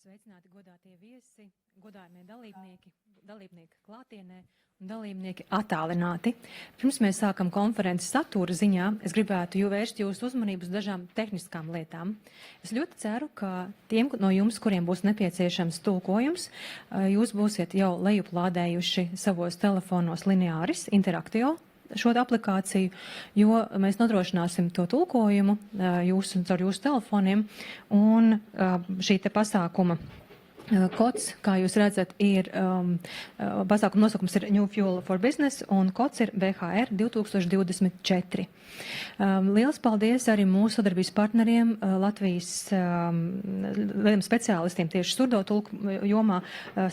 Sveicināti godātie viesi, godājumie dalībnieki klātienē un dalībnieki attālināti. Pirms mēs sākam konferences satura ziņā, es gribētu vērst jūsu uzmanību uz dažām tehniskām lietām. Es ļoti ceru, ka tiem no jums, kuriem būs nepieciešams tulkojums, jūs būsiet jau lejuplādējuši savos telefonos Lineāris Interaktio šo aplikāciju, jo mēs nodrošināsim to tulkojumu caur jūsu telefoniem, un šī te pasākuma kods, kā jūs redzat, ir pasākuma nosaukums ir New Fuel for Business, un kods ir BHR 2024. Liels paldies arī mūsu sadarbības partneriem, Latvijas lieliem speciālistiem tieši surdotulku jomā,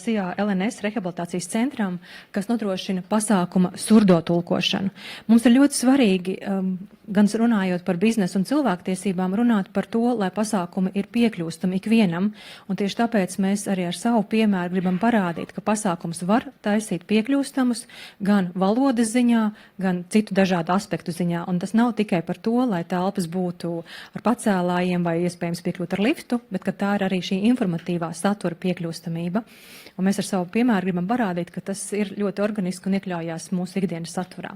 SIA LNS rehabilitācijas centram, kas nodrošina pasākuma surdotulkošanu. Mums ir ļoti svarīgi, gan runājot par biznesu un cilvēktiesībām, runāt par to, lai pasākumi ir piekļūstami ikvienam, un tieši tāpēc mēs arī ar savu piemēru gribam parādīt, ka pasākums var taisīt piekļūstamus gan valodas ziņā, gan citu dažādu aspektu ziņā. Un tas nav tikai par to, lai telpas būtu ar pacēlājiem vai iespējams piekļūt ar liftu, bet ka tā ir arī šī informatīvā satura piekļūstamība. Un mēs ar savu piemēru gribam parādīt, ka tas ir ļoti organiski un iekļaujās mūsu ikdienas saturā.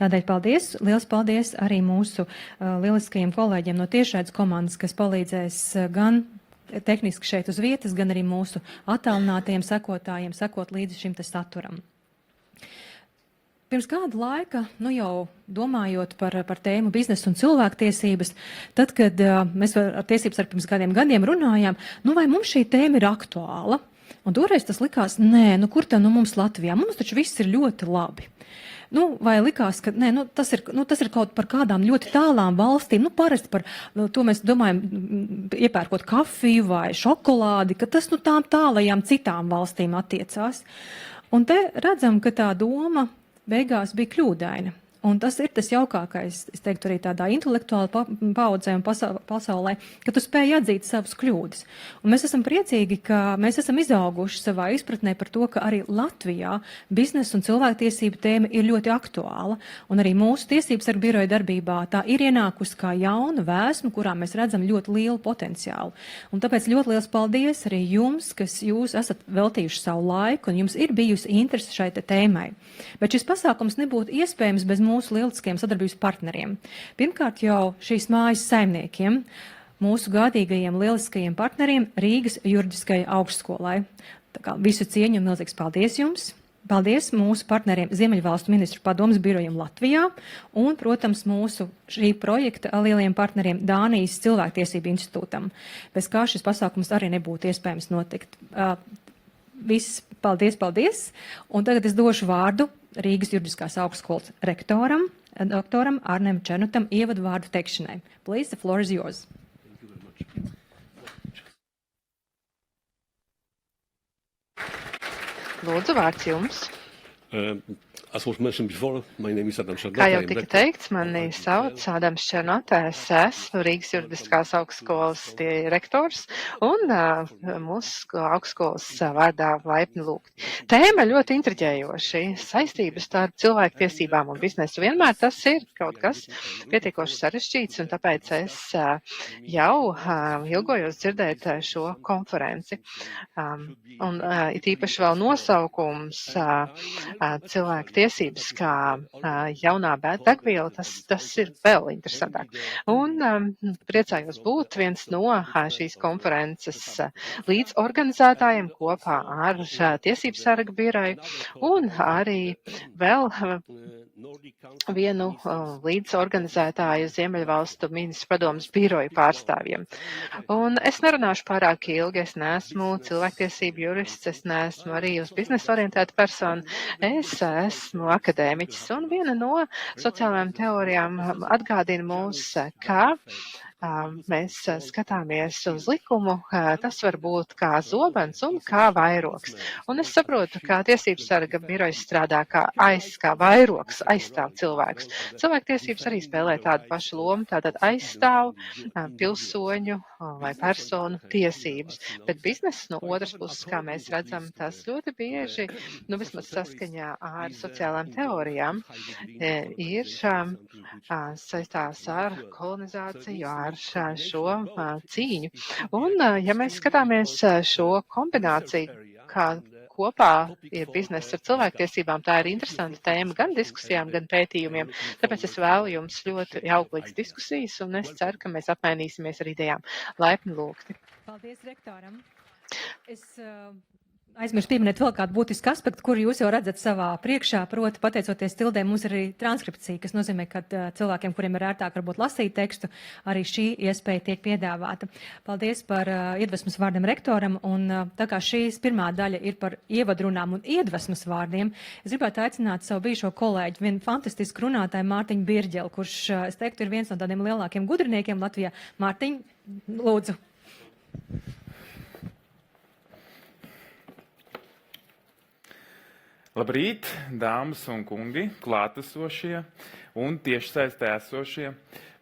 Tādēļ paldies, liels paldies arī mūsu lieliskajiem kolēģiem no tiešraides komandas, kas palīdzēs gan tehniski šeit uz vietas, gan arī mūsu attālinātajiem sekotājiem sekot līdzi šim te saturam. Pirms kāda laika, jau domājot par tēmu biznesu un cilvēktiesības, tad, kad mēs ar tiesības ar pirms kādiem gadiem runājām, vai mums šī tēma ir aktuāla? Un toreiz tas likās, kur tā mums Latvijā? Mums taču viss ir ļoti labi. Vai likās, ka tas ir kaut par kādām ļoti tālām valstīm, parasti par to mēs domājam, iepērkot kafiju vai šokolādi, ka tas tām tālajām citām valstīm attiecās. Un te redzam, ka tā doma beigās bija kļūdaina. Un tas ir tas jaukākais, es teiktu, arī tādā intelektuāla paudzē un pasaulē, ka tu spēj atzīt savas kļūdas. Un mēs esam priecīgi, ka mēs esam izauguši savā izpratnē par to, ka arī Latvijā biznesa un cilvēktiesība tēma ir ļoti aktuāla. Un arī mūsu tiesības sargu biroja darbībā tā ir ienākusi kā jauna vēsma, kurā mēs redzam ļoti lielu potenciālu. Un tāpēc ļoti liels paldies arī jums, kas jūs esat veltījuši savu laiku un jums ir bijusi interese šai tēmai. Bet šis pasākums nebūtu iespējams bez mūsu lieliskiem sadarbības partneriem. Pirmkārt jau šīs mājas saimniekiem, mūsu gādīgajiem lieliskajiem partneriem Rīgas juridiskajai augstskolai. Tā kā visu cieņu un milzīgs paldies jums! Paldies mūsu partneriem Ziemeļvalstu ministru padomes birojam Latvijā un, protams, mūsu šī projekta lielajiem partneriem Dānijas cilvēktiesību institūtam, bez kā šis pasākums arī nebūtu iespējams notikt. Viss paldies! Un tagad es došu vārdu Rīgas juridiskās augstskolas rektoram, doktoram Arnem Černutam, ievadu vārdu teikšanai. Please, the floor is yours. Lūdzu, vārds jums. As was mentioned before, my name is Adam Černota. Kā jau tika teikts, mani sauc Adams Černota, es esmu Rīgas juridiskās augstskolas rektors un mūsu augstskolas vārdā laipni lūgt. Tēma ļoti intriģējoši, saistības starp cilvēktiesībām un biznesu. Vienmēr tas ir kaut kas pietiekoši sarežģīts, un tāpēc es jau ilgojos dzirdēt šo konferenci. Un it īpaši vēl nosaukums cilvēktiesības kā jaunā degviela, tas ir vēl interesantāk. Un priecājos būt viens no šīs konferences līdzorganizētājiem kopā ar Tiesības sarga biroju un arī vēl vienu līdzorganizētāju Ziemeļvalstu ministru padomes biroju pārstāvjiem. Un es nerunāšu pārāk ilgi, es neesmu cilvēktiesību jurists, es neesmu arī uz biznesu orientēta persona, es esmu akadēmiķis, un viena no sociālajām teorijām atgādina mūs, ka mēs skatāmies uz likumu, tas var būt kā zobens un kā vairogs. Un es saprotu, ka Tiesības sarga birojas strādā kā vairogs, aizstāv cilvēkus. Cilvēktiesības arī spēlē tādu pašu lomu, tātad aizstāv pilsoņu vai personu tiesības. Bet bizness no otras puses, kā mēs redzam, tas ļoti bieži, vismaz saskaņā ar sociālām teorijām, ir saistās ar kolonizāciju, ar šo cīņu. Un, ja mēs skatāmies šo kombināciju, kā kopā ir biznesa ar cilvēktiesībām, tā ir interesanta tēma gan diskusijām, gan pētījumiem. Tāpēc es vēlu jums ļoti auglīgas diskusijas, un es ceru, ka mēs apmainīsimies ar idejām. Laipni lūgti. Paldies rektoram. Es aizmirsu pieminēt vēl kādu būtisku aspektu, kuru jūs jau redzat savā priekšā, proti pateicoties Tildē, mums ir arī transkripcija, kas nozīmē, ka cilvēkiem, kuriem ir ērtāk varbūt lasīt tekstu, arī šī iespēja tiek piedāvāta. Paldies par iedvesmas vārdiem rektoram, un tā kā šīs pirmā daļa ir par ievadrunām un iedvesmas vārdiem, es gribētu aicināt savu bijušo kolēģi, vienu fantastisku runātāju Mārtiņu Birģeli, kurš, es teiktu, ir viens no tādiem lielākiem gudriniekiem Latvijā. Mārtiņ, lūdzu. Labrīt, dāmas un kungi, klātesošie un tiešsaistē esošie.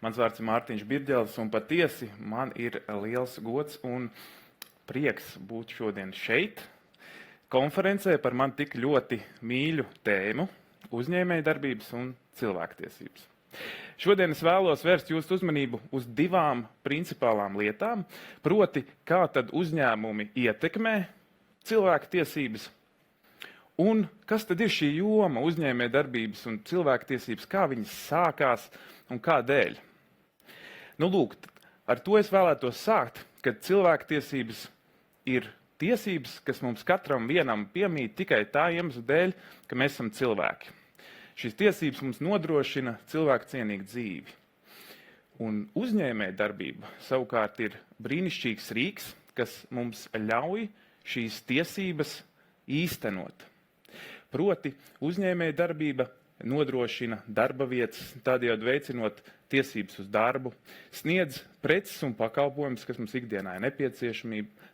Mans vārds ir Mārtiņš Birģelis, un patiesi man ir liels gods un prieks būt šodien šeit, konferencē par man tik ļoti mīļu tēmu - uzņēmējdarbības un cilvēktiesības. Šodien es vēlos vērst jūsu uzmanību uz divām principālām lietām, proti, kā tad uzņēmumi ietekmē cilvēktiesības. Un kas tad ir šī joma uzņēmējdarbības un cilvēktiesības, kā viņas sākās un kādēļ? Lūk, ar to es vēlētos sākt, ka cilvēktiesības ir tiesības, kas mums katram vienam piemīt tikai tā iemesla dēļ, ka mēs esam cilvēki. Šīs tiesības mums nodrošina cilvēku cienīgu dzīvi. Un uzņēmējdarbība savukārt ir brīnišķīgs rīks, kas mums ļauj šīs tiesības īstenot. Proti, uzņēmējdarbība nodrošina darba vietas, tādējādi veicinot tiesības uz darbu, sniedz preces un pakalpojumus, kas mums ikdienā ir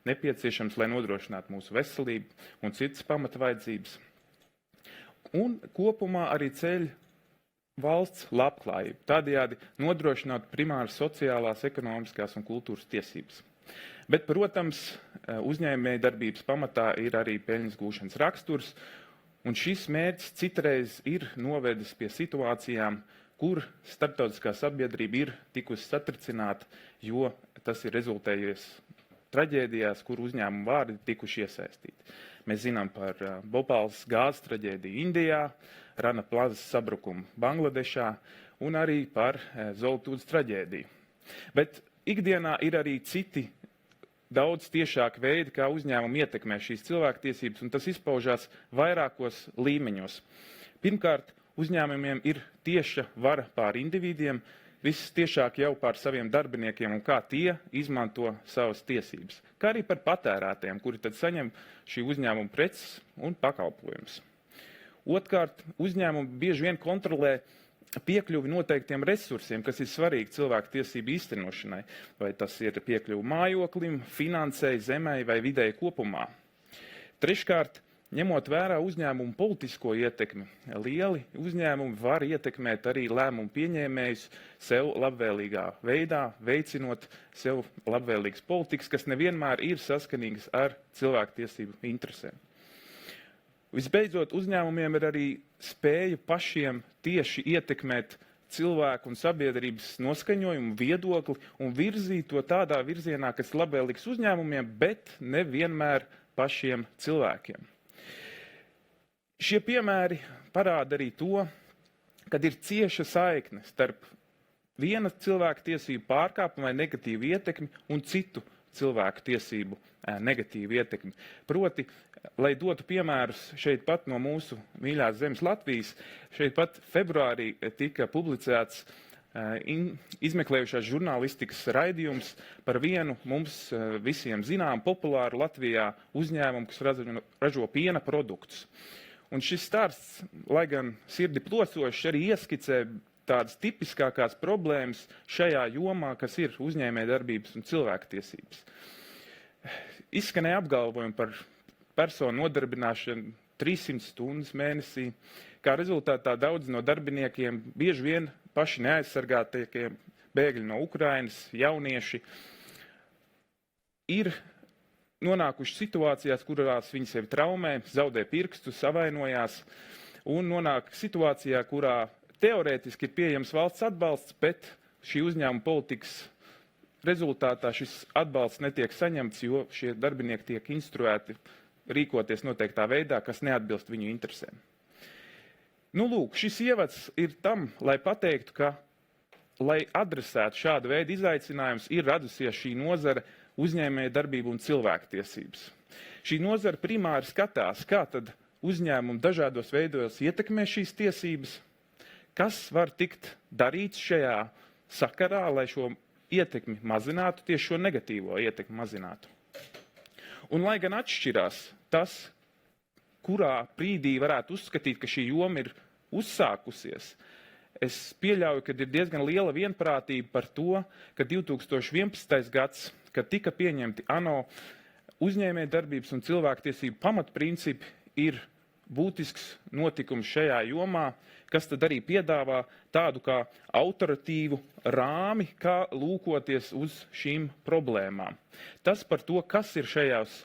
nepieciešams, lai nodrošinātu mūsu veselību un citas pamatvajadzības. Un kopumā arī ceļ valsts labklājību, tādējādi nodrošināt primāras sociālās, ekonomiskās un kultūras tiesības. Bet, protams, uzņēmējdarbības pamatā ir arī peļņas gūšanas raksturs, un šis mērķis citreiz ir novedis pie situācijām, kur starptautiskā sabiedrība ir tikusi satricināta, jo tas ir rezultējies traģēdijās, kur uzņēmumu vārdi tikuši iesaistīti. Mēs zinām par Bhopālas gāzes traģēdiju Indijā, Rana plazas sabrukumu Bangladešā un arī par Zoltūdas traģēdiju. Bet ikdienā ir arī citi daudz tiešāki veidi, kā uzņēmumi ietekmē šīs cilvēktiesības, un tas izpaužās vairākos līmeņos. Pirmkārt, uzņēmumiem ir tieša vara pār individiem, viss tiešāk jau pār saviem darbiniekiem un kā tie izmanto savas tiesības, kā arī par patērētājiem, kuri tad saņem šī uzņēmuma preces un pakalpojumus. Otkārt, uzņēmumi bieži vien kontrolē piekļuvi noteiktiem resursiem, kas ir svarīgi cilvēku tiesību īstenošanai, vai tas ir piekļuvi mājoklim, finansei, zemei vai videi kopumā. Treškārt, ņemot vērā uzņēmumu politisko ietekmi, lieli uzņēmumi var ietekmēt arī lēmumu pieņēmējus sev labvēlīgā veidā, veicinot sev labvēlīgas politikas, kas nevienmēr ir saskanīgas ar cilvēku tiesību interesēm. Visbeidzot, uzņēmumiem ir arī spēja pašiem tieši ietekmēt cilvēku un sabiedrības noskaņojumu, viedokli un virzīt to tādā virzienā, kas ir labvēlīgs uzņēmumiem, bet nevienmēr pašiem cilvēkiem. Šie piemēri parāda arī to, kad ir cieša saikne starp viena cilvēka tiesību pārkāpumu vai negatīvu ietekmi un citu cilvēku tiesību negatīvu ietekmi. Proti, lai dotu piemērus šeit pat no mūsu mīļās zemes Latvijas, šeit pat februārī tika publicēts izmeklējušās žurnālistikas raidījums par vienu mums visiem zinām populāru Latvijā uzņēmumu, kas ražo piena produktus. Un šis stāsts, lai gan sirdi plosošs, arī ieskicē tādas tipiskākās problēmas šajā jomā, kas ir uzņēmējdarbības un cilvēktiesības. Izskanēja apgalvojumi par personu nodarbināšanu 300 stundas mēnesī. Kā rezultātā daudz no darbiniekiem, bieži vien paši neaizsargātie bēgļi no Ukrainas, jaunieši, ir nonākuši situācijās, kurās viņi sevi traumē, zaudē pirkstu, savainojās un nonāk situācijā, kurā teorētiski ir pieejams valsts atbalsts, bet šī uzņēmuma politikas rezultātā šis atbalsts netiek saņemts, jo šie darbinieki tiek instruēti rīkoties noteiktā veidā, kas neatbilst viņu interesēm. Nu, lūk, šis ievads ir tam, lai pateiktu, ka, lai adresētu šādu veidu izaicinājumus, ir radusies šī nozara uzņēmēja darbība un cilvēktiesības. Šī nozara primāri skatās, kā tad uzņēmumi dažādos veidos ietekmē šīs tiesības, kas var tikt darīts šajā sakarā, lai šo ietekmi mazinātu, tieši šo negatīvo ietekmi mazinātu. Un lai gan atšķirās tas, kurā brīdī varētu uzskatīt, ka šī joma ir uzsākusies, es pieļauju, ka ir diezgan liela vienprātība par to, ka 2011. gads, kad tika pieņemti ANO uzņēmējdarbības un cilvēktiesību pamatprincipi, ir būtisks notikums šajā jomā, kas tad arī piedāvā tādu kā autoritīvu rāmi, kā lūkoties uz šīm problēmām. Tas par to, kas ir šajās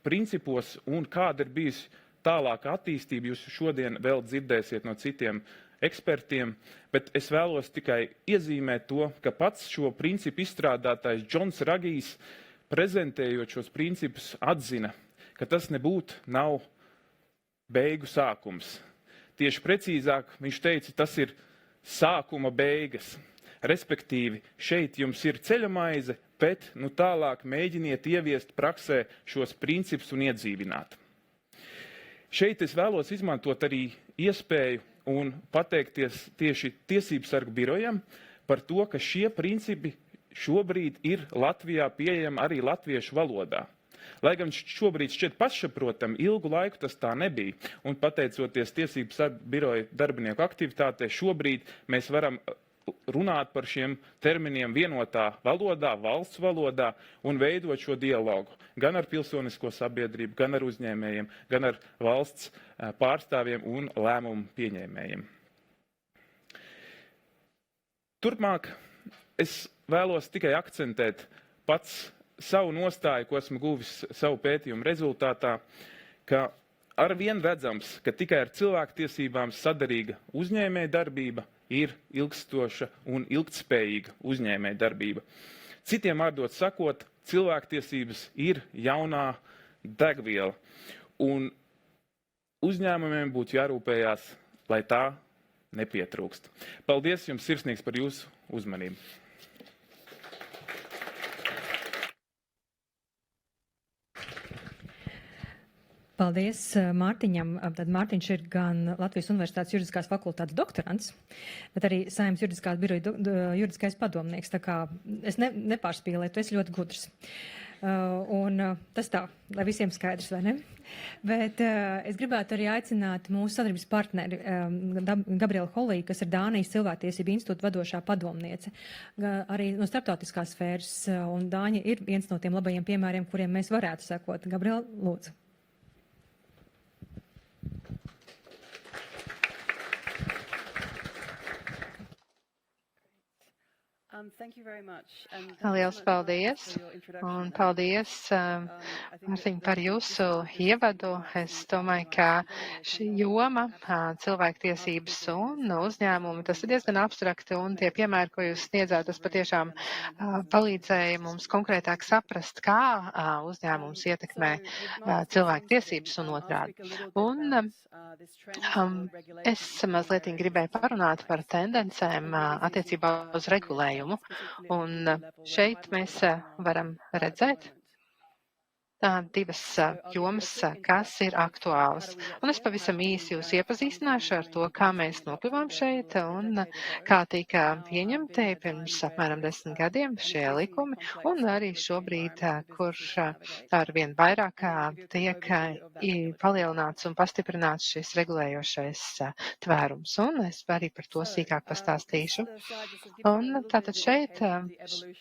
principos un kāda ir bijusi tālāka attīstība, jūs šodien vēl dzirdēsiet no citiem ekspertiem, bet es vēlos tikai iezīmēt to, ka pats šo principu izstrādātājs Džons Ragijs, prezentējot šos principus, atzina, ka tas nebūtu nav beigu sākums. Tieši precīzāk viņš teica, tas ir sākuma beigas. Respektīvi, šeit jums ir ceļamaize, bet nu tālāk mēģiniet ieviest praksē šos principus un iedzīvināt. Šeit es vēlos izmantot arī iespēju un pateikties tieši Tiesību sargu birojam par to, ka šie principi šobrīd ir Latvijā pieejami arī latviešu valodā. Lai gan šobrīd šķiet pašsaprotam, ilgu laiku tas tā nebija. Un pateicoties Tiesību sargu biroja darbinieku aktivitātei, šobrīd mēs varam runāt par šiem terminiem vienotā valodā, valsts valodā un veidot šo dialogu gan ar pilsonisko sabiedrību, gan ar uzņēmējiem, gan ar valsts pārstāvjiem un lēmumu pieņēmējiem. Turpmāk es vēlos tikai akcentēt pats savu nostāju, ko esmu guvis savu pētījumu rezultātā, ka arvien redzams, ka tikai ar cilvēktiesībām sadarīga uzņēmēja darbība ir ilgstoša un ilgtspējīga uzņēmēja darbība. Citiem vārdot sakot, cilvēktiesības ir jaunā degviela, un uzņēmumiem būtu jārūpējās, lai tā nepietrūkst. Paldies jums sirsnīgs par jūsu uzmanību. Paldies Mārtiņam. Tad Mārtiņš ir gan Latvijas Universitātes juridiskās fakultātes doktorants, bet arī Saeimas juridiskās biroja juridiskais padomnieks. Tā kā es nepārspīlēju, tu esi ļoti gudrs. Un tas tā, lai visiem skaidrs, vai ne? Bet es gribētu arī aicināt mūsu sadarbības partneri Gabrielu Holiju, kas ir Dānijas cilvēktiesību institūta vadošā padomniece, arī no starptautiskās sfēras, un Dāņa ir viens no tiem labajiem piemēriem, kuriem mēs varētu sekot. Gabriela, lūdzu. Liels paldies, un paldies, Mārtiņ, par jūsu ievadu. Es domāju, ka šī joma, cilvēktiesības un uzņēmumi, tas ir diezgan abstrakti, un tie piemēri, ko jūs sniedzāt, tas patiešām palīdzēja mums konkrētāk saprast, kā uzņēmums ietekmē cilvēktiesības un otrādi. Un es mazliet gribēju parunāt par tendencēm attiecībā uz regulējumu. Un šeit mēs varam redzēt divas jomas, kas ir aktuālas. Un es pavisam īsi jūs iepazīstināšu ar to, kā mēs nokļuvām šeit un kā tika pieņemti pirms apmēram 10 gadiem šie likumi, un arī šobrīd, kur arvien vairāk tiek palielināts un pastiprināts šis regulējošais tvērums. Un es arī par to sīkāk pastāstīšu. Un tātad šeit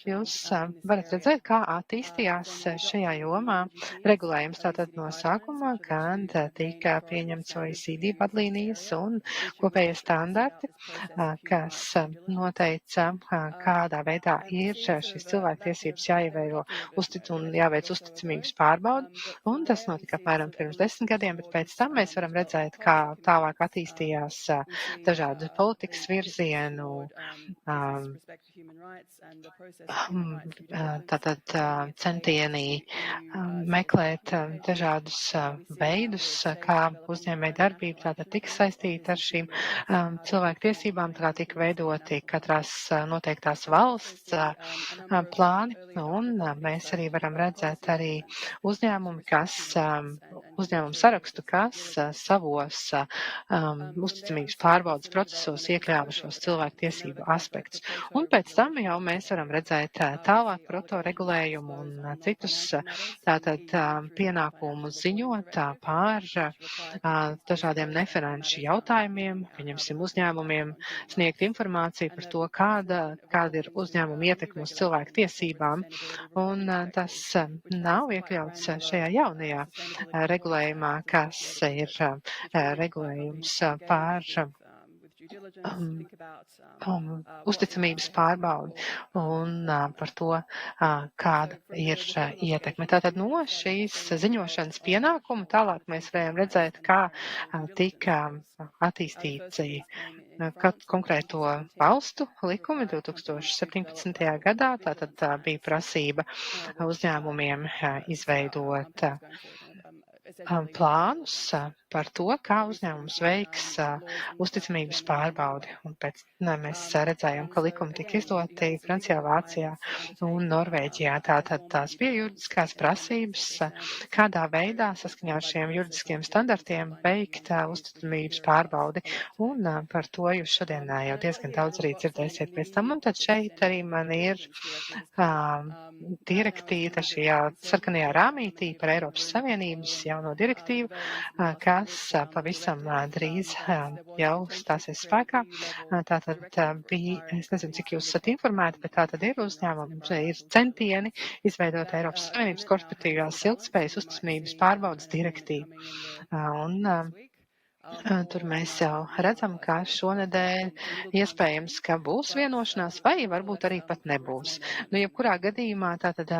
jūs varat redzēt, kā attīstījās šajā jomā regulējums. Tātad no sākuma, kad tika pieņemts OECD vadlīnijas un kopējie standarti, kas noteica, kādā veidā ir šīs cilvēktiesības jāievēro un jāveic uzticamības pārbauda. Un tas notika apmēram pirms 10 gadiem, bet pēc tam mēs varam redzēt, kā tālāk attīstījās dažādu politikas virzienu, tātad centieni meklēt dažādus veidus, kā uzņēmēja darbība tātad tika saistīta ar šīm cilvēktiesībām, tā tika veidoti katrās noteiktās valsts plāni, un mēs arī varam redzēt arī uzņēmumu sarakstu, kas savos uzticamības pārbaudas procesos iekļāva šos cilvēktiesību aspektus. Un pēc tam jau mēs varam redzēt tālāk protoregulējumu un citus tātad pienākumus ziņot pār dažādiem nefinanšu jautājumiem, pieņemsim uzņēmumiem, sniegt informāciju par to, kāda ir uzņēmuma ietekme uz cilvēku tiesībām. Un tas nav iekļauts šajā jaunajā regulējumā, kas ir regulējums pār uzticamības pārbaudi un par to, kāda ir ietekme. Tātad no šīs ziņošanas pienākuma tālāk mēs varējām redzēt, kā tika attīstīti konkrēto valstu likumi 2017. gadā. Tātad bija prasība uzņēmumiem izveidot plānus par to, kā uzņēmums veiks uzticamības pārbaudi. Un pēc mēs redzējām, ka likumi tika izdoti Francijā, Vācijā un Norvēģijā. Tātad tās bija juridiskās prasības, kādā veidā saskaņā ar šiem juridiskiem standartiem veikt uzticamības pārbaudi. Un par to jūs šodien jau diezgan daudz arī dzirdēsiet pēc tam. Un tad šeit arī man ir direktīva šajā sarkanajā rāmītī par Eiropas Savienības jauno direktīvu, kas pavisam drīz jau stāsies spēkā. Tātad bija, es nezinu, cik jūs esat informēti, bet tātad ir uzņēmumi, ir centieni izveidot Eiropas Savienības korporatīvās ilgtspējas uzticamības pārbaudas direktīvu. Un tur mēs jau redzam, ka šonedēļ iespējams, ka būs vienošanās vai varbūt arī pat nebūs. Jebkurā gadījumā tātad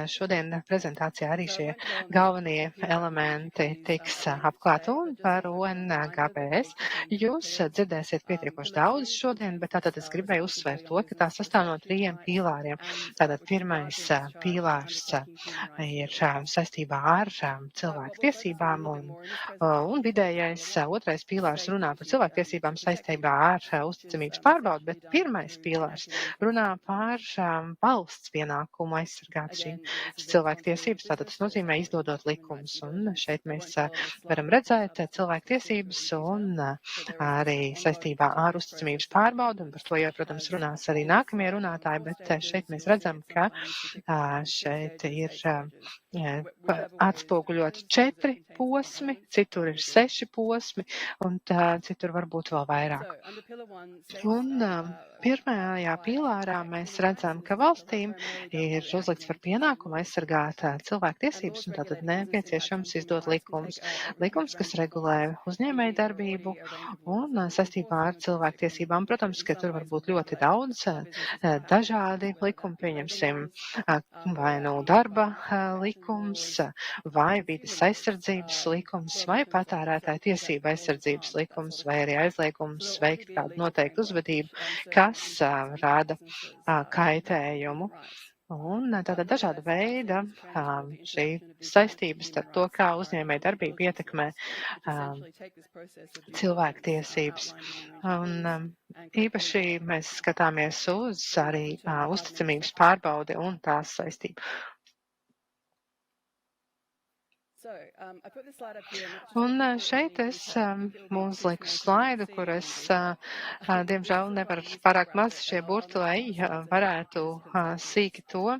šodien prezentācijā arī šie galvenie elementi tiks apklāti un par UNGBS. Jūs dzirdēsiet pietiekoši daudz šodien, bet tātad es gribēju uzsvērt to, ka tā sastāv no 3 pīlāriem. Tātad pirmais pīlārs ir saistībā ar cilvēku tiesībām un vidējais otrais pīlārs runā par cilvēktiesībām saistībā ar uzticamības pārbaudi, bet pirmais pīlārs runā par valsts pienākumu aizsargāt šīm cilvēktiesības. Tātad tas nozīmē izdodot likumus. Un šeit mēs varam redzēt cilvēktiesības un arī saistībā ar uzticamības pārbaudi, un par to jau, protams, runās arī nākamie runātāji, bet šeit mēs redzam, ka šeit ir atspoguļoti 4 posmi, citur ir 6 posmi, un citur varbūt vēl vairāk. Un pirmajā pīlārā mēs redzam, ka valstīm ir uzlikts par pienākumu aizsargāt cilvēktiesības, un tātad nepieciešams izdot likums. Likums, kas regulē uzņēmēju darbību un saistībā ar cilvēktiesībām. Protams, ka tur var būt ļoti daudz dažādi likumi, pieņemsim vai nu darba likums, vai vides aizsardzības likums, vai patērētāju tiesību aizsardzības likums, vai arī aizliegums veikt kādu noteiktu uzvedību, kas rada kaitējumu. Un tātad dažāda veida šī saistības ar to, kā uzņēmēja darbība ietekmē cilvēktiesības. Un īpaši mēs skatāmies uz arī uzticamības pārbaudi un tās saistību. Un šeit es uzliku slaidu, kur es, diemžēl, nevaru pārāk maz šie burti, lai varētu sīki to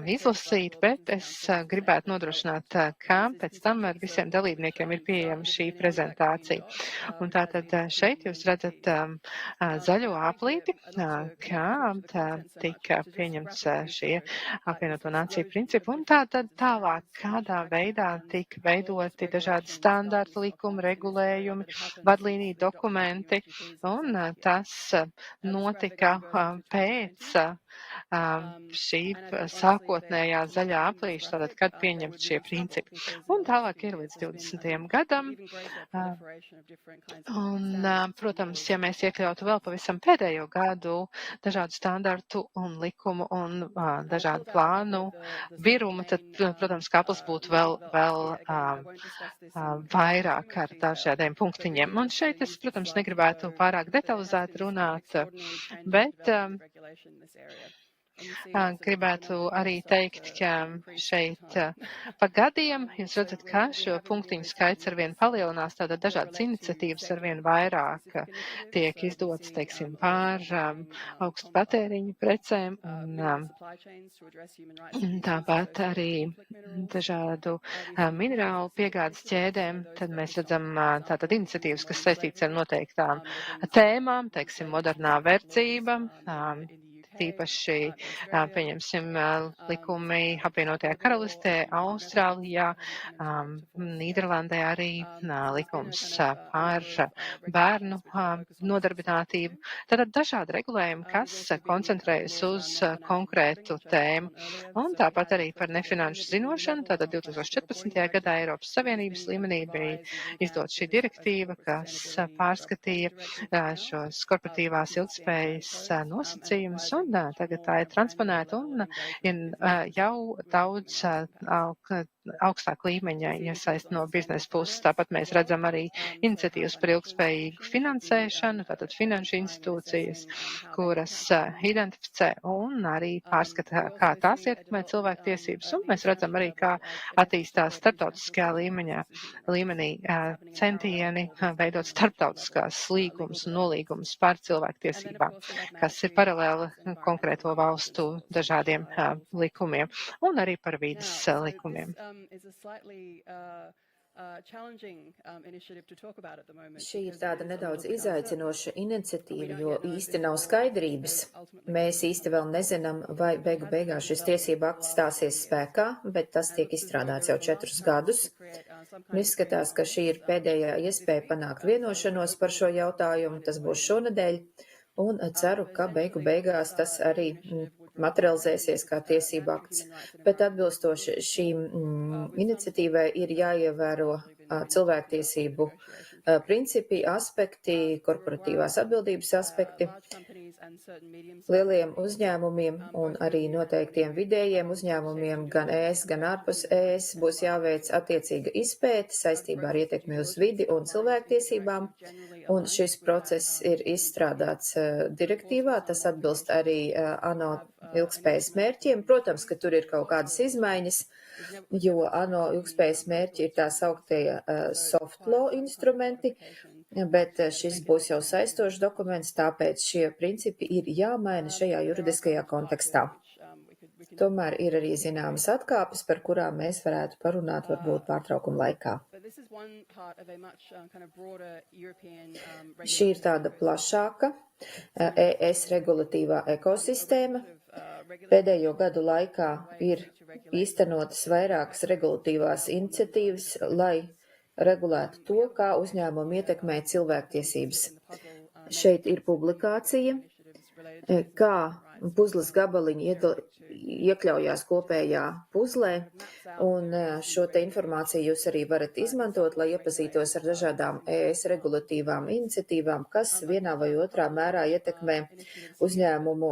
izlasīt, bet es gribētu nodrošināt, ka pēc tam ar visiem dalībniekiem ir pieejama šī prezentācija. Un tātad šeit jūs redzat zaļo aplīti, kā tika pieņemts šie apvienoto nāciju principi, un tātad tālāk, kādā veidā tika veidoti dažādi standarti, likumi, regulējumi, vadlīniju dokumenti, un tas notika pēc šī sākotnējā zaļā aplīša, tātad, kad pieņemt šie principi. Un tālāk ir līdz 20. gadam. Un, protams, ja mēs iekļautu vēl pavisam pēdējo gadu dažādu standartu un likumu un dažādu plānu virumu, tad, protams, kapls būtu vēl vairāk ar dažādiem punktiņiem. Un šeit es, protams, negribētu pārāk detalizēti runāt, bet gribētu arī teikt, ka šeit pa gadiem jūs redzat, ka šo punktiņu skaits arvien palielinās, tātad dažādas iniciatīvas arvien vairāk tiek izdotas, teiksim, pār augstu patēriņu precēm un tāpat arī dažādu minerālu piegādes ķēdēm. Tad mēs redzam tātad iniciatīvas, kas saistīts ar noteiktām tēmām, teiksim, modernā verdzība, tīpaši, pieņemsim, likumi apvienotajā karalistē, Austrālijā, Nīderlandē arī likums par bērnu nodarbinātību. Tātad dažādi regulējumi, kas koncentrējas uz konkrētu tēmu. Un tāpat arī par nefinanšu zinošanu. Tātad 2014. gadā Eiropas Savienības līmenī bija izdot šī direktīva, kas pārskatīja šos korporatīvās ilgtspējas nosacījumus, un tagad tā ir transponēta un ir jau daudz augstāk līmeņa iesaist no biznesa puses. Tāpat mēs redzam arī iniciatīvas par ilgspējīgu finansēšanu, tātad finanšu institūcijas, kuras identificē un arī pārskata, kā tās ietekmē cilvēku tiesības. Un mēs redzam arī, kā attīstās starptautiskajā līmenī centieni veidot starptautiskās līgumus un nolīgumus par cilvēku tiesībām, kas ir paralēli konkrēto valstu dažādiem likumiem un arī par vīdes likumiem. Šī ir tāda nedaudz izaicinoša iniciatīva, jo īsti nav skaidrības. Mēs īsti vēl nezinām, vai beigu beigās šis tiesība akts stāsies spēkā, bet tas tiek izstrādāts jau 4 gadus. Un izskatās, ka šī ir pēdējā iespēja panākt vienošanos par šo jautājumu. Tas būs šonedēļ. Un ceru, ka beigu beigās tas arī materializēsies kā tiesība akts. Bet atbilstoši šīm iniciatīvai ir jāievēro cilvēktiesību principi, aspekti, korporatīvās atbildības aspekti. Lieliem uzņēmumiem un arī noteiktiem vidējiem uzņēmumiem gan ES, gan ārpus ES būs jāveic attiecīga izpēte saistībā ar ietekmi uz vidi un cilvēktiesībām. Un šis process ir izstrādāts direktīvā, tas atbilst arī ANO ilgspējas mērķiem. Protams, ka tur ir kaut kādas izmaiņas, jo ANO ilgspējas mērķi ir tā sauktie soft law instrumenti, bet šis būs jau saistošs dokuments, tāpēc šie principi ir jāmaina šajā juridiskajā kontekstā. Tomēr ir arī zināmas atkāpes, par kurām mēs varētu parunāt varbūt pārtraukuma laikā. Šī ir tāda plašāka ES regulatīvā ekosistēma. Pēdējo gadu laikā ir īstenotas vairākas regulatīvās iniciatīvas, lai regulētu to, kā uzņēmumi ietekmē cilvēktiesības. Šeit ir publikācija, kā puzles gabaliņi iekļaujās kopējā puzlē, un šo te informāciju jūs arī varat izmantot, lai iepazītos ar dažādām ES regulatīvām iniciatīvām, kas vienā vai otrā mērā ietekmē uzņēmumu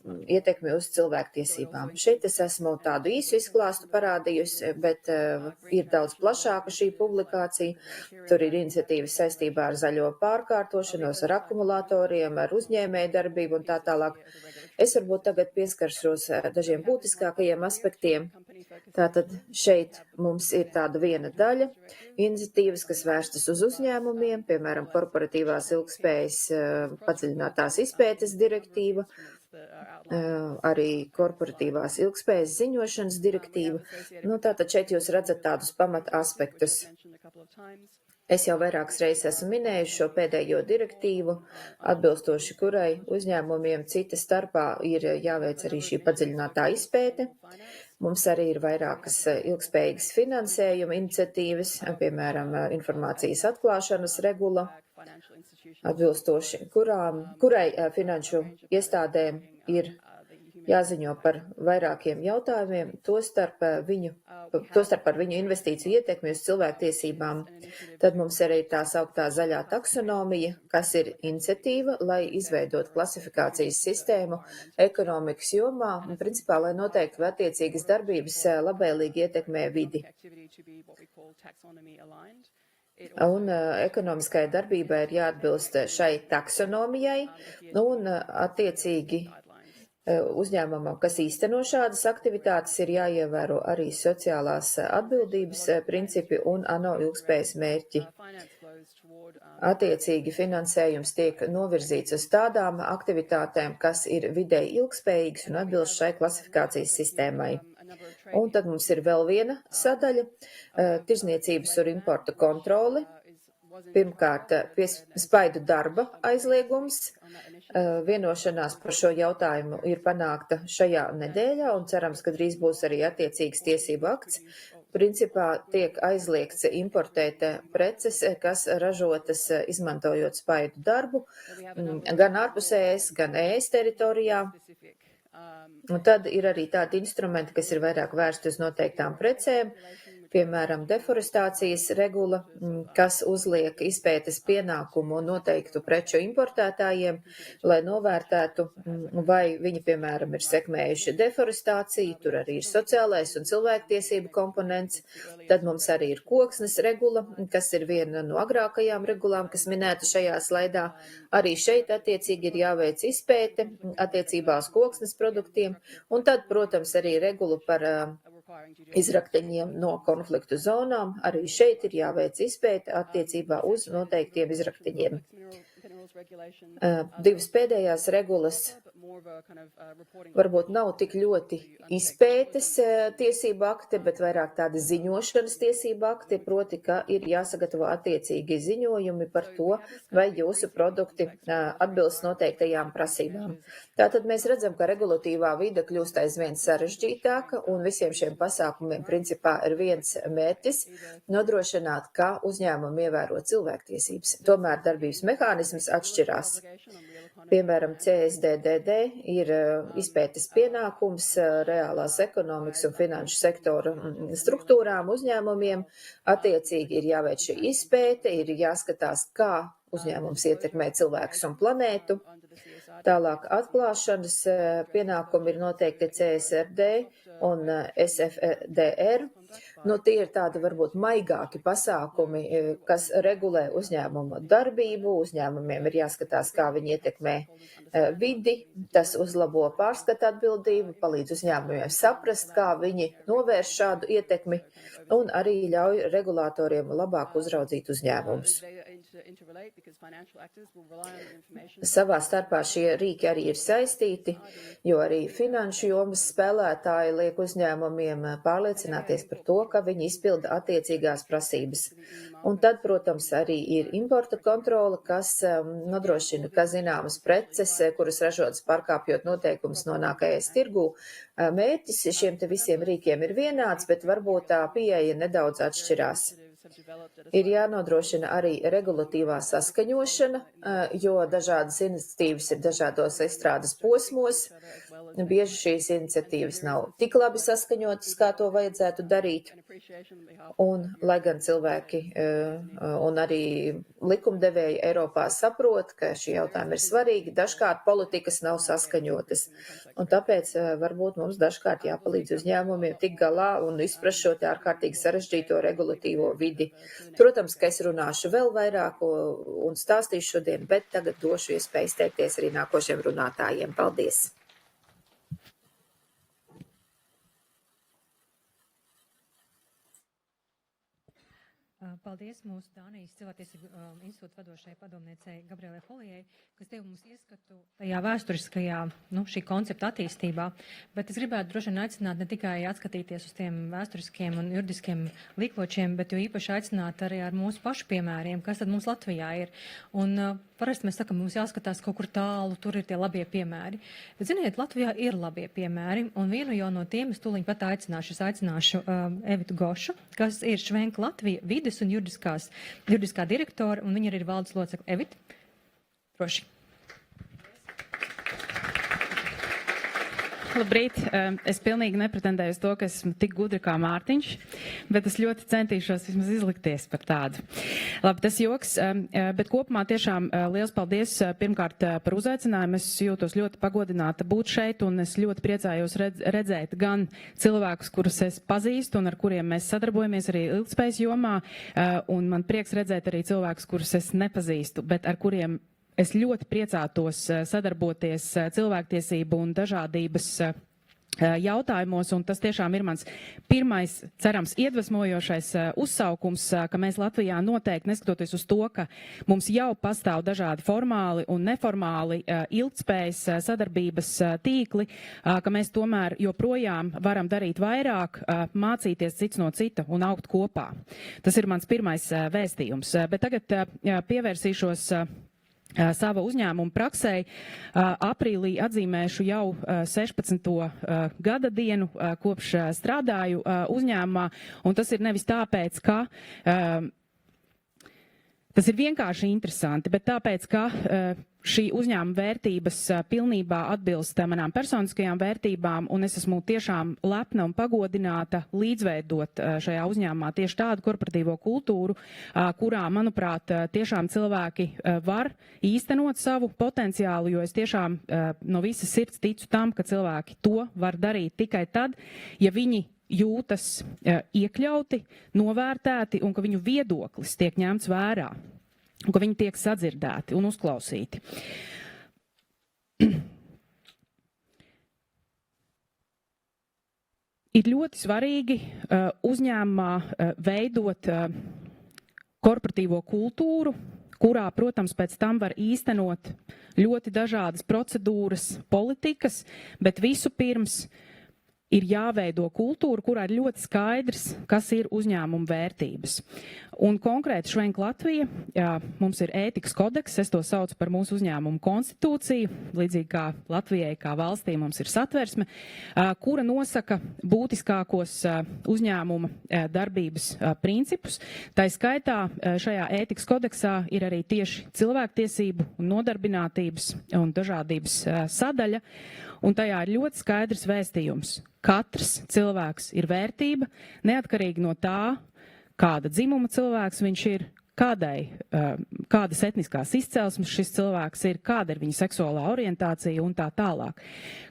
ietekmi uz cilvēktiesībām. Šeit es esmu tādu īsu izklāstu parādījusi, bet ir daudz plašāka šī publikācija. Tur ir iniciatīvas saistībā ar zaļo pārkārtošanos, ar akumulatoriem, ar uzņēmēju darbību un tā tālāk. Es varbūt tagad pieskaršos dažiem būtiskākajiem aspektiem. Tātad šeit mums ir tāda viena daļa iniciatīvas, kas vērstas uz uzņēmumiem, piemēram, korporatīvās ilgspējas padziļinātās izpētes direktīva, arī korporatīvās ilgspējas ziņošanas direktīva. Nu, tātad šeit jūs redzat tādus pamata aspektus. Es jau vairākas reizes esmu minējuši šo pēdējo direktīvu, atbilstoši kurai uzņēmumiem cita starpā ir jāveic arī šī padziļinātā izpēte. Mums arī ir vairākas ilgspējīgas finansējuma iniciatīvas, piemēram, informācijas atklāšanas regula, atbilstoši kurai finanšu iestādēm ir jāziņo par vairākiem jautājumiem, tostarp par viņu investīciju ietekmi uz cilvēktiesībām. Tad mums arī ir tā sauktā zaļā taksonomija, kas ir iniciatīva, lai izveidot klasifikācijas sistēmu ekonomikas jomā, un principā, lai noteiktu, vai attiecīgas darbības labvēlīgi ietekmē vidi. Un ekonomiskai darbībai ir jāatbilst šai taksonomijai, un attiecīgi uzņēmumam, kas īsteno šādas aktivitātes, ir jāievēro arī sociālās atbildības principi un ANO ilgspējas mērķi. Attiecīgi finansējums tiek novirzīts uz tādām aktivitātēm, kas ir vidēji ilgspējīgas un atbilst šai klasifikācijas sistēmai. Un tad mums ir vēl viena sadaļa - tirzniecības un importa kontroli. Pirmkārt, spaidu darba aizliegums. Vienošanās par šo jautājumu ir panākta šajā nedēļā un cerams, ka drīz būs arī attiecīgs tiesību akts. Principā tiek aizliegts importēt preces, kas ražotas izmantojot spaidu darbu, gan ārpus ES, gan ES teritorijā. Un tad ir arī tādi instrumenti, kas ir vairāk vērsti uz noteiktām precēm. Piemēram, deforestācijas regula, kas uzliek izpētes pienākumu noteiktu preču importētājiem, lai novērtētu, vai viņi, piemēram, ir sekmējuši deforestāciju, tur arī ir sociālais un cilvēktiesību komponents. Tad mums arī ir koksnes regula, kas ir viena no agrākajām regulām, kas minēta šajā slaidā. Arī šeit attiecīgi ir jāveic izpēte attiecībā uz koksnes produktiem, un tad, protams, arī regula par izrakteņiem no konfliktu zonām. Arī šeit ir jāveic izpēte attiecībā uz noteiktiem izrakteņiem. Divas pēdējās regulas varbūt nav tik ļoti izpētes tiesību akti, bet vairāk tādi ziņošanas tiesību akti, proti, ka ir jāsagatavo attiecīgi ziņojumi par to, vai jūsu produkti atbilst noteiktajām prasībām. Tātad mēs redzam, ka regulatīvā vide kļūst aizvien sarežģītāka, un visiem šiem pasākumiem principā ir viens mērķis - nodrošināt, ka uzņēmumi ievēro cilvēktiesības. Tomēr darbības mehānisms atšķirās. Piemēram, CSDDD ir izpētes pienākums reālās ekonomikas un finanšu sektora struktūrām, uzņēmumiem. Attiecīgi ir jāveic šī izpēte, ir jāskatās, kā uzņēmums ietekmē cilvēkus un planētu. Tālāk atklāšanas pienākumi ir noteikti CSRD un SFDR. Tie ir tādi varbūt maigāki pasākumi, kas regulē uzņēmumu darbību. Uzņēmumiem ir jāskatās, kā viņi ietekmē vidi, tas uzlabo pārskata atbildību, palīdz uzņēmumiem saprast, kā viņi novērš šādu ietekmi un arī ļauj regulātoriem labāk uzraudzīt uzņēmumus. Savā starpā šie rīki arī ir saistīti, jo arī finanšu jomas spēlētāji liek uzņēmumiem pārliecināties par to, ka viņi izpilda attiecīgās prasības. Un tad, protams, arī ir importa kontrole, kas nodrošina, ka zināmas preces, kuras ražotas pārkāpjot noteikumus, nonāk ES tirgū. Mērķis šiem te visiem rīkiem ir vienāds, bet varbūt tā pieeja nedaudz atšķirās. Ir jānodrošina arī regulatīvā saskaņošana, jo dažādas iniciatīvas ir dažādos izstrādes posmos. Bieži šīs iniciatīvas nav tik labi saskaņotas, kā to vajadzētu darīt. Un, lai gan cilvēki un arī likumdevēji Eiropā saprot, ka šie jautājumi ir svarīgi, dažkārt politikas nav saskaņotas. Un tāpēc varbūt mums dažkārt jāpalīdz uzņēmumiem tik galā un izprast šo te ārkārtīgi sarežģīto regulatīvo vidi. Protams, ka es runāšu vēl vairāk un stāstīšu šodien, bet tagad došu iespēju izteikties arī nākošiem runātājiem. Paldies! Paldies mūsu Dānijas cilvēktiesību institūta vadošajai padomniecei Gabrielai Holijai, kas deva mums ieskatu tajā vēsturiskajā, šī koncepta attīstībā. Bet es gribētu droši vien aicināt ne tikai atskatīties uz tiem vēsturiskiem un juridiskiem līkločiem, bet jo īpaši aicināt arī ar mūsu pašu piemēriem, kas tad mums Latvijā ir. Un parasti mēs sakam, mums jāskatās kaut kur tālu, tur ir tie labie piemēri. Bet, ziniet, Latvijā ir labie piemēri, un vienu jau no tiem es tūliņ pat aicināšu Evitu Gošu, kas ir Švenka Latvija vides un juridiskā direktora, un viņa arī ir valdes locekle. Evita, droši. Labrīt! Es pilnīgi nepretendēju uz to, ka esmu tik gudra kā Mārtiņš, bet es ļoti centīšos vismaz izlikties par tādu. Labi, tas joks, bet kopumā tiešām liels paldies pirmkārt par uzaicinājumu. Es jūtos ļoti pagodināta būt šeit, un es ļoti priecājos redzēt gan cilvēkus, kurus es pazīstu un ar kuriem mēs sadarbojamies arī ilgtspējas jomā, un man prieks redzēt arī cilvēkus, kurus es nepazīstu, bet ar kuriem es ļoti priecātos sadarboties cilvēktiesību un dažādības jautājumos, un tas tiešām ir mans pirmais, cerams, iedvesmojošais uzsaukums, ka mēs Latvijā noteikti, neskatoties uz to, ka mums jau pastāv dažādi formāli un neformāli ilgtspējas sadarbības tīkli, ka mēs tomēr joprojām varam darīt vairāk, mācīties cits no cita un augt kopā. Tas ir mans pirmais vēstījums. Bet tagad pievērsīšos sava uzņēmuma praksē. Aprīlī atzīmēšu jau 16. Gada dienu, kopš strādāju uzņēmumā, un tas ir nevis tāpēc, ka tas ir vienkārši interesanti, bet tāpēc, ka šī uzņēmuma vērtības pilnībā atbilst manām personiskajām vērtībām, un es esmu tiešām lepna un pagodināta līdzveidot šajā uzņēmumā tieši tādu korporatīvo kultūru, kurā, manuprāt, tiešām cilvēki var īstenot savu potenciālu, jo es tiešām no visas sirds ticu tam, ka cilvēki to var darīt tikai tad, ja viņi jūtas iekļauti, novērtēti un ka viņu viedoklis tiek ņemts vērā. Un ka viņi tiek sadzirdēti un uzklausīti. Ir ļoti svarīgi uzņēmumā veidot korporatīvo kultūru, kurā, protams, pēc tam var īstenot ļoti dažādas procedūras, politikas, bet visu pirms ir jāveido kultūra, kurā ir ļoti skaidrs, kas ir uzņēmuma vērtības. Un konkrēti Švenka Latvija, mums ir ētikas kodeks, es to saucu par mūsu uzņēmumu konstitūciju, līdzīgi kā Latvijai, kā valstī mums ir satversme, kura nosaka būtiskākos uzņēmuma darbības principus. Tā skaitā šajā ētikas kodeksā ir arī tieši cilvēktiesību un nodarbinātības un dažādības sadaļa, un tajā ir ļoti skaidrs vēstījums. Katrs cilvēks ir vērtība, neatkarīgi no tā, kāda dzimuma cilvēks viņš ir, kādas etniskās izcelsmes šis cilvēks ir, kāda ir viņa seksuālā orientācija un tā tālāk.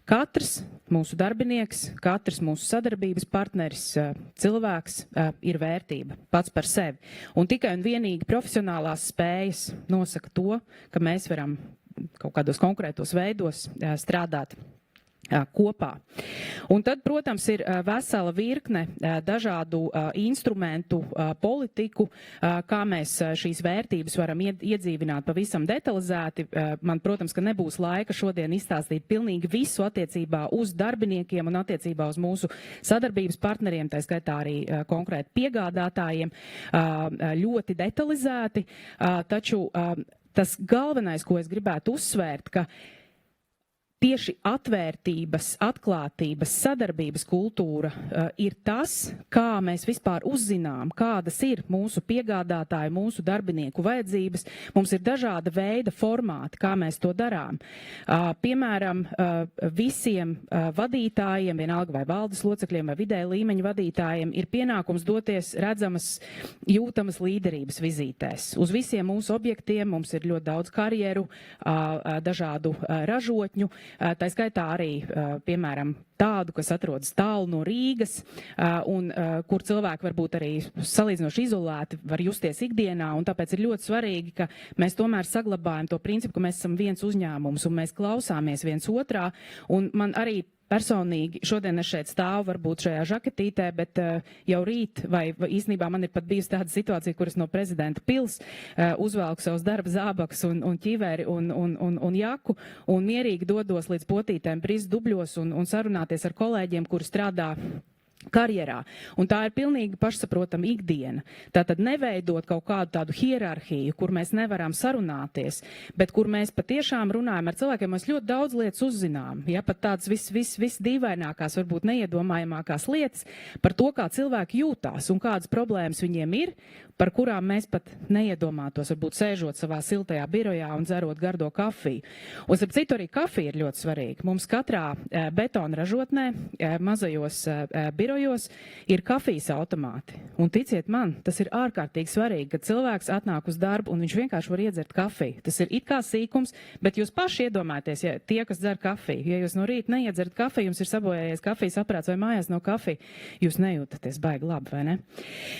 Katrs mūsu darbinieks, katrs mūsu sadarbības partneris, cilvēks ir vērtība pats par sevi. Un tikai un vienīgi profesionālās spējas nosaka to, ka mēs varam kaut kādos konkrētos veidos strādāt kopā. Un tad, protams, ir vesela virkne dažādu instrumentu, politiku, kā mēs šīs vērtības varam iedzīvināt pavisam detalizēti. Man, protams, ka nebūs laika šodien izstāstīt pilnīgi visu attiecībā uz darbiniekiem un attiecībā uz mūsu sadarbības partneriem, tā skaitā arī konkrēti piegādātājiem, ļoti detalizēti, taču tas galvenais, ko es gribētu uzsvērt, ka tieši atvērtības, atklātības, sadarbības kultūra ir tas, kā mēs vispār uzzinām, kādas ir mūsu piegādātāju, mūsu darbinieku vajadzības. Mums ir dažāda veida formāti, kā mēs to darām. Piemēram, visiem vadītājiem, vienalga vai valdes locekļiem vai vidēja līmeņa vadītājiem, ir pienākums doties redzamas, jūtamas līderības vizītēs. Uz visiem mūsu objektiem mums ir ļoti daudz karjeru, dažādu ražotņu, tā skaitā arī, piemēram, tādu, kas atrodas tālu no Rīgas, un kur cilvēki varbūt arī salīdzinoši izolēti var justies ikdienā, un tāpēc ir ļoti svarīgi, ka mēs tomēr saglabājam to principu, ka mēs esam viens uzņēmums, un mēs klausāmies viens otrā, un man arī personīgi, šodien es šeit stāvu varbūt šajā žaketītē, bet jau rīt, vai īstenībā man ir pat bijusi tāda situācija, kuras no prezidenta pils uzvelku savus darba zābakus un ķiveri un jaku un mierīgi dodos līdz potītēm Briz dubļos un sarunāties ar kolēģiem, kuri strādā karjerā. Un tā ir pilnīgi pašsaprotama ikdiena. Tātad neveidot kaut kādu tādu hierarhiju, kur mēs nevaram sarunāties, bet kur mēs patiešām runājam ar cilvēkiem, mēs ļoti daudz lietas uzzinām. Ja, pat tādas viss dīvainākās, varbūt neiedomājamākās lietas par to, kā cilvēki jūtās un kādas problēmas viņiem ir, par kurām mēs pat neiedomātos, varbūt sēžot savā siltajā birojā un dzerot gardo kafiju. Un, starp citu, arī kafija ir ļoti svarīga. Mums katrā betona ražotnē, mazajos birojos, ir kafijas automāti. Un ticiet man, tas ir ārkārtīgi svarīgi, kad cilvēks atnāk uz darbu un viņš vienkārši var iedzert kafiju. Tas ir it kā sīkums, bet jūs paši iedomājaties, ja tie, kas dzer kafiju, ja jūs no rīta neiedzert kafiju, jums ir sabojājies kafijas aprāts vai mājās no kafija, jūs nejūtaties baigi labi, vai ne?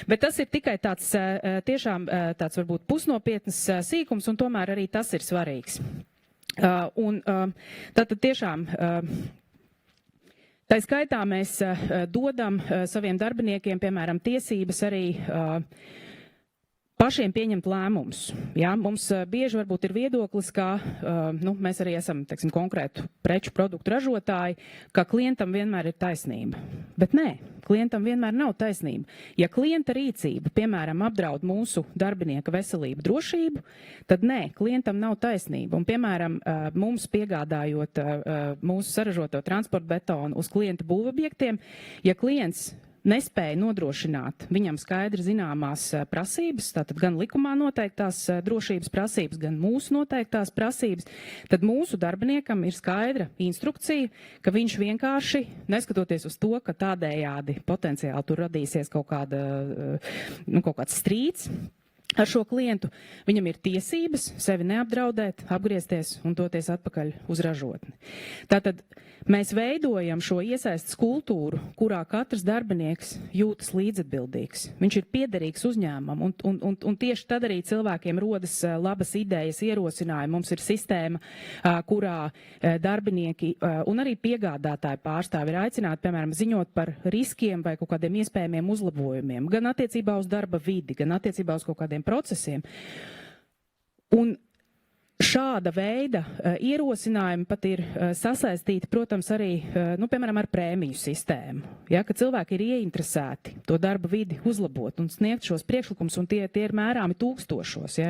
Bet tas ir tikai tāds tiešām tāds varbūt pusnopietnas sīkums, un tomēr arī tas ir svarīgs. Tātad tiešām tā skaitā mēs dodam saviem darbiniekiem, piemēram, tiesības arī pašiem pieņemt lēmumus. Ja? Mums bieži varbūt ir viedoklis, ka mēs arī esam, teiksim, konkrētu preču produktu ražotāji, ka klientam vienmēr ir taisnība. Bet nē, klientam vienmēr nav taisnība. Ja klienta rīcība, piemēram, apdraud mūsu darbinieka veselību, drošību, tad nē, klientam nav taisnība. Un, piemēram, mums piegādājot mūsu saražoto transporta betonu uz klienta būvobjektiem, ja klients nespēja nodrošināt viņam skaidri zināmās prasības, tātad gan likumā noteiktās drošības prasības, gan mūsu noteiktās prasības, tad mūsu darbiniekam ir skaidra instrukcija, ka viņš vienkārši, neskatoties uz to, ka tādējādi potenciāli tur radīsies kaut kāds strīds ar šo klientu, viņam ir tiesības sevi neapdraudēt, apgriezties un doties atpakaļ uz ražotni. Tātad mēs veidojam šo iesaistes kultūru, kurā katrs darbinieks jūtas līdzatbildīgs. Viņš ir piederīgs uzņēmumam, un tieši tad arī cilvēkiem rodas labas idejas, ierosinājumi. Mums ir sistēma, kurā darbinieki un arī piegādātāji pārstāvi ir aicināti, piemēram, ziņot par riskiem vai kaut kādiem iespējamiem uzlabojumiem, gan attiecībā uz darba vidi, gan attiecībā uz kaut kādiem procesiem. Un šāda veida ierosinājumi pat ir sasaistīti, protams, arī, piemēram, ar prēmiju sistēmu. Ja, ka cilvēki ir ieinteresēti to darba vidi uzlabot un sniegt šos priekšlikumus, un tie ir mērāmi tūkstošos. Ja,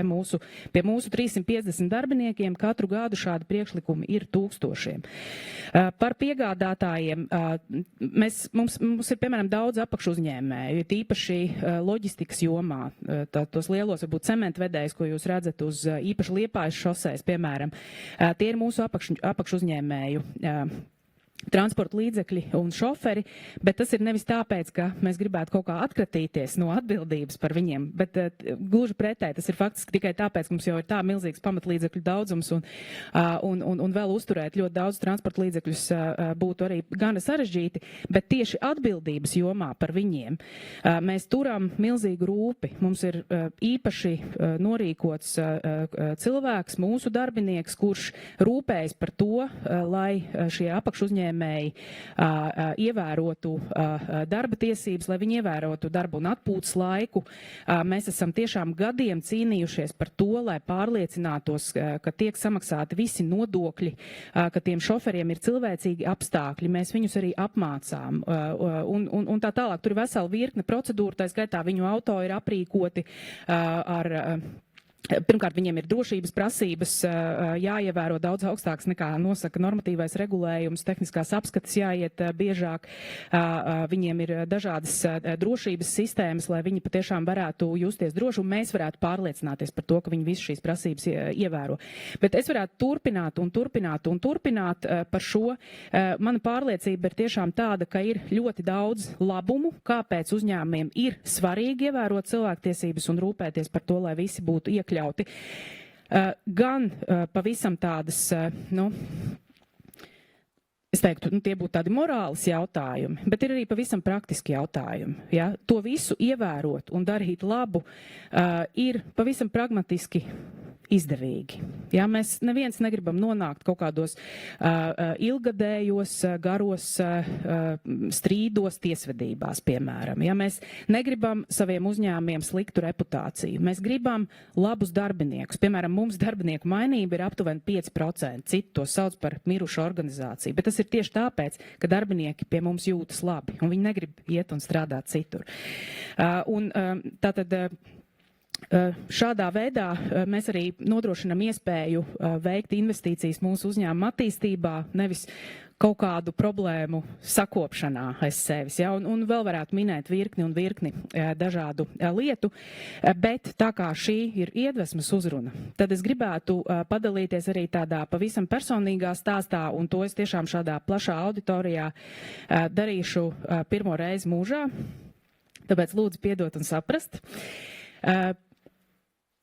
pie mūsu 350 darbiniekiem katru gadu šādi priekšlikumi ir tūkstošiem. Par piegādātājiem mums ir, piemēram, daudz apakšuzņēmēju, tīpaši loģistikas jomā. Tos lielos, varbūt, cementvedējus, ko jūs redzat uz īpaši Liepājas šoseis, piemēram, tie ir mūsu apakšuzņēmēju transporta līdzekļi un šoferi, bet tas ir nevis tāpēc, ka mēs gribētu kaut kā atkratīties no atbildības par viņiem, bet gluži pretēji, tas ir faktiski tikai tāpēc, ka mums jau ir tā milzīgs pamatlīdzekļu daudzums un vēl uzturēt ļoti daudz transporta līdzekļus būtu arī gana sarežģīti, bet tieši atbildības jomā par viņiem mēs turam milzīgu rūpi. Mums ir īpaši norīkots cilvēks, mūsu darbinieks, kurš rūpējas par to, lai šie apakšuzņēmēji ievērotu darba tiesības, lai viņi ievērotu darbu un atpūtas laiku. Mēs esam tiešām gadiem cīnījušies par to, lai pārliecinātos, ka tiek samaksāti visi nodokļi, ka tiem šoferiem ir cilvēcīgi apstākļi. Mēs viņus arī apmācām. Un tā tālāk, tur ir vesela virkne procedūra, tā skaitā viņu auto ir aprīkoti ar Pirmkārt, viņiem ir drošības prasības jāievēro daudz augstāks nekā nosaka normatīvais regulējums, tehniskās apskates jāiet biežāk, viņiem ir dažādas drošības sistēmas, lai viņi patiešām varētu justies droši, un mēs varētu pārliecināties par to, ka viņi visu šīs prasības ievēro. Bet es varētu turpināt par šo. Mana pārliecība ir tiešām tāda, ka ir ļoti daudz labumu, kāpēc uzņēmumiem ir svarīgi ievērot cilvēktiesības un rūpēties par to, lai visi būtu iekļauti. Gan pavisam tādas, es teiktu, tie būtu tādi morāls jautājumi, bet ir arī pavisam praktiski jautājumi. Ja? To visu ievērot un darīt labu ir pavisam pragmatiski izdevīgi. Jā, mēs neviens negribam nonākt kaut kādos ilgadējos, garos strīdos tiesvedībās, piemēram. Jā, mēs negribam saviem uzņēmumiem sliktu reputāciju. Mēs gribam labus darbiniekus. Piemēram, mums darbinieku mainība ir aptuveni 5%. Citi to sauc par mirušu organizāciju. Bet tas ir tieši tāpēc, ka darbinieki pie mums jūtas labi, un viņi negrib iet un strādāt citur. Tātad šādā veidā mēs arī nodrošinam iespēju veikt investīcijas mūsu uzņēmuma attīstībā, nevis kaut kādu problēmu sakopšanā aiz sevis. Ja? Un vēl varētu minēt virkni dažādu lietu, bet tā kā šī ir iedvesmas uzruna, tad es gribētu padalīties arī tādā pavisam personīgā stāstā, un to es tiešām šādā plašā auditorijā darīšu pirmo reizi mūžā, tāpēc lūdzu piedot un saprast.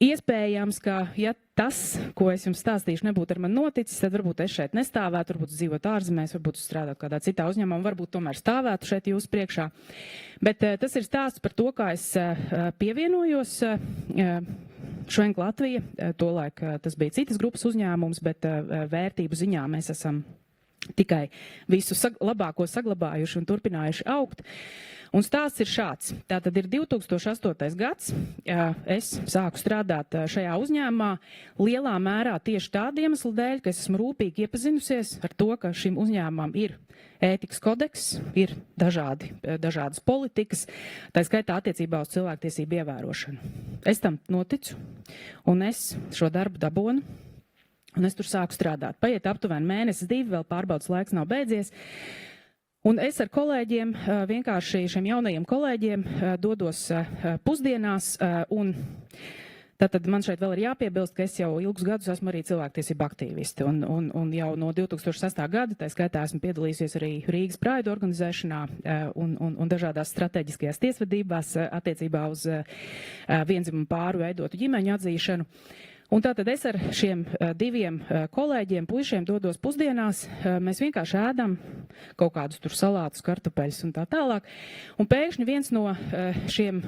Iespējams, ka ja tas, ko es jums stāstīšu, nebūtu ar mani noticis, tad varbūt es šeit nestāvētu, varbūt dzīvot ārzemēs, varbūt strādāt kādā citā uzņēmumā, un varbūt tomēr stāvētu šeit jūsu priekšā. Bet tas ir stāsts par to, kā es pievienojos Švenk Latvija. Tolaik tas bija citas grupas uzņēmums, bet vērtību ziņā mēs esam tikai visu labāko saglabājuši un turpinājuši augt. Un stāsts ir šāds. Tātad ir 2008. gads. Es sāku strādāt šajā uzņēmumā lielā mērā tieši tādu iemeslu dēļ, ka es esmu rūpīgi iepazinusies ar to, ka šim uzņēmumam ir ētikas kodeks, ir dažādas politikas, tā skaitā attiecībā uz cilvēktiesību ievērošanu. Es tam noticu, un es šo darbu dabonu, un es tur sāku strādāt. Paiet aptuveni mēnesis, 2, vēl pārbaudas laiks nav beidzies. Un es ar kolēģiem, vienkārši šiem jaunajiem kolēģiem, dodos pusdienās, un tātad man šeit vēl ir jāpiebilst, ka es jau ilgus gadus esmu arī cilvēktiesība aktīvisti, un jau no 2006. gada, tā skaitā esmu piedalījusies arī Rīgas Praidu organizēšanā un dažādās strateģiskajās tiesvedībās attiecībā uz viendzimumu pāru veidotu ģimeņu atzīšanu. Un tātad es ar šiem 2 kolēģiem, puišiem dodos pusdienās, mēs vienkārši ēdam kaut kādus tur salātus, kartupeļus un tā tālāk. Un pēkšņi viens no šiem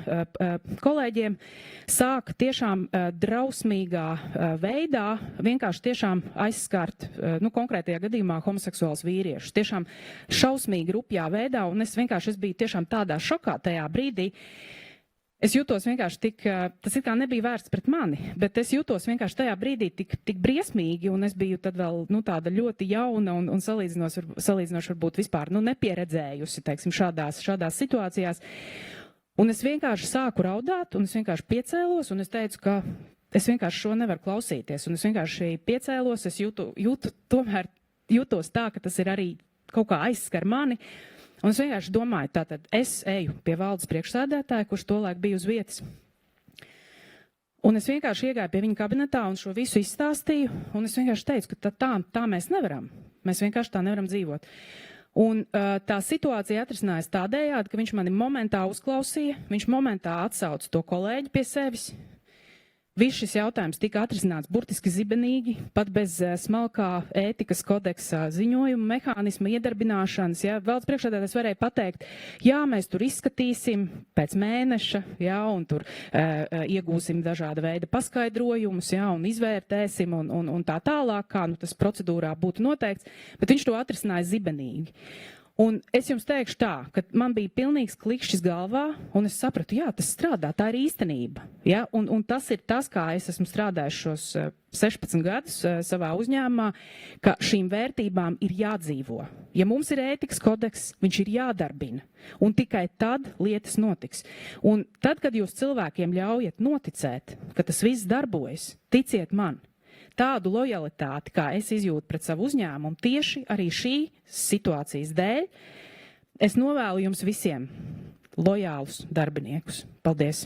kolēģiem sāk tiešām drausmīgā veidā vienkārši tiešām aizskart, konkrētajā gadījumā homoseksuāls vīriešus. Tiešām šausmīgi rupjā veidā, un es biju tiešām tādā šokā tajā brīdī. Es jūtos vienkārši tas it kā nebija vērsts pret mani, bet es jūtos vienkārši tajā brīdī tik briesmīgi, un es biju tad vēl tāda ļoti jauna un salīdzinoši varbūt vispār nepieredzējusi, teiksim, šādās situācijās. Un es vienkārši sāku raudāt, un es vienkārši piecēlos, un es teicu, ka es vienkārši šo nevaru klausīties, un es vienkārši piecēlos, es jūtos tā, ka tas ir arī kaut kā aizskar mani. Un es vienkārši domāju, tātad es eju pie valdes priekšsēdētāja, kurš tolaik bija uz vietas. Un es vienkārši iegāju pie viņa kabinetā un šo visu izstāstīju, un es vienkārši teicu, ka tā mēs nevaram. Mēs vienkārši tā nevaram dzīvot. Un tā situācija atrisinājās tādējādi, ka viņš mani momentā uzklausīja, viņš momentā atsauca to kolēģi pie sevis. Viss šis jautājums tika atrisināts burtiski zibenīgi, pat bez smalkā ētikas kodeksa ziņojuma mehānisma iedarbināšanas. Ja, valsts priekšsēdētājs varēja pateikt, jā, mēs tur izskatīsim pēc mēneša, jā, un tur iegūsim dažāda veida paskaidrojumus, jā, un izvērtēsim un tā tālāk, kā tas procedūrā būtu noteikts, bet viņš to atrisināja zibenīgi. Un es jums teikšu tā, ka man bija pilnīgs klikšķis galvā, un es sapratu, jā, tas strādā, tā ir īstenība. Ja? Un tas ir tas, kā es esmu strādājis šos 16 gadus savā uzņēmumā, ka šīm vērtībām ir jādzīvo. Ja mums ir ētikas kodeks, viņš ir jādarbina, un tikai tad lietas notiks. Un tad, kad jūs cilvēkiem ļaujat noticēt, ka tas viss darbojas, ticiet man, tādu lojalitāti, kā es izjūtu pret savu uzņēmumu, tieši arī šī situācijas dēļ, es novēlu jums visiem lojālus darbiniekus. Paldies!